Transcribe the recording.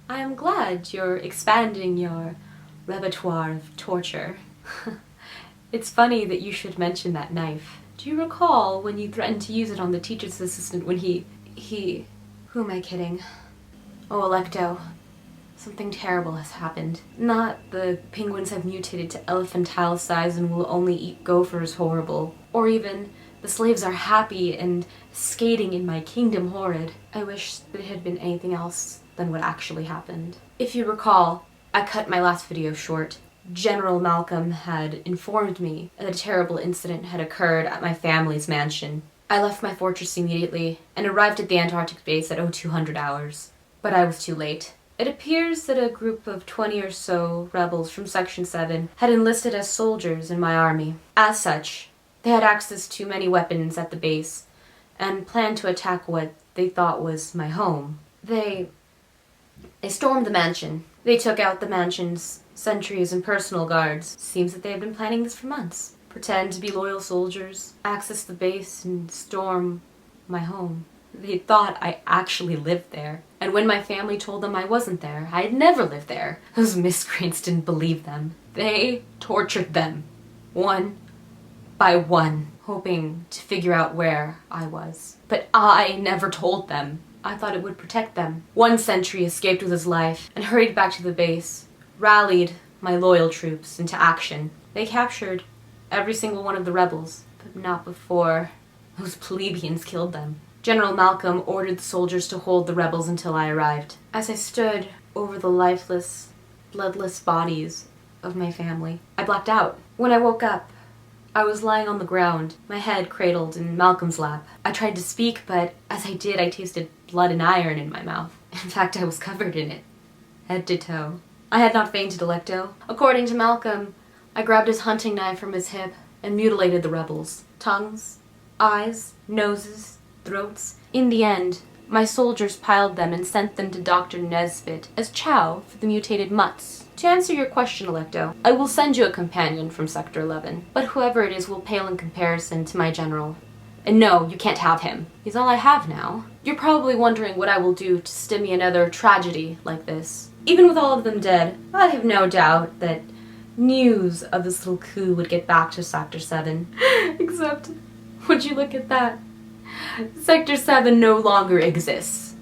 I am glad you're expanding your repertoire of torture. It's funny that you should mention that knife. Do you recall when you threatened to use it on the teacher's assistant when he... Who am I kidding? Oh, Electo. Something terrible has happened. Not the penguins have mutated to elephantile size and will only eat gophers horrible. Or even the slaves are happy and skating in my kingdom horrid. I wish that it had been anything else than what actually happened. If you recall, I cut my last video short. General Malcolm had informed me that a terrible incident had occurred at my family's mansion. I left my fortress immediately and arrived at the Antarctic base at 0200 hours. But I was too late. It appears that a group of 20 or so rebels from Section 7 had enlisted as soldiers in my army. As such, they had access to many weapons at the base and planned to attack what they thought was my home. They stormed the mansion. They took out the mansion's sentries and personal guards. Seems that they had been planning this for months. Pretend to be loyal soldiers, access the base, and storm my home. They thought I actually lived there. And when my family told them I wasn't there, I had never lived there, those miscreants didn't believe them. They tortured them, one by one, hoping to figure out where I was. But I never told them. I thought it would protect them. One sentry escaped with his life and hurried back to the base, rallied my loyal troops into action. They captured every single one of the rebels, but not before those plebeians killed them. General Malcolm ordered the soldiers to hold the rebels until I arrived. As I stood over the lifeless, bloodless bodies of my family, I blacked out. When I woke up, I was lying on the ground, my head cradled in Malcolm's lap. I tried to speak, but as I did, I tasted blood and iron in my mouth. In fact, I was covered in it, head to toe. I had not fainted, Electo. According to Malcolm, I grabbed his hunting knife from his hip and mutilated the rebels. Tongues, eyes, noses, throats. In the end, my soldiers piled them and sent them to Dr. Nesbit as chow for the mutated mutts. To answer your question, Electo, I will send you a companion from Sector 11, but whoever it is will pale in comparison to my general. And no, you can't have him. He's all I have now. You're probably wondering what I will do to stem me another tragedy like this. Even with all of them dead, I have no doubt that news of this little coup would get back to Sector 7. Except, would you look at that? Sector 7 no longer exists.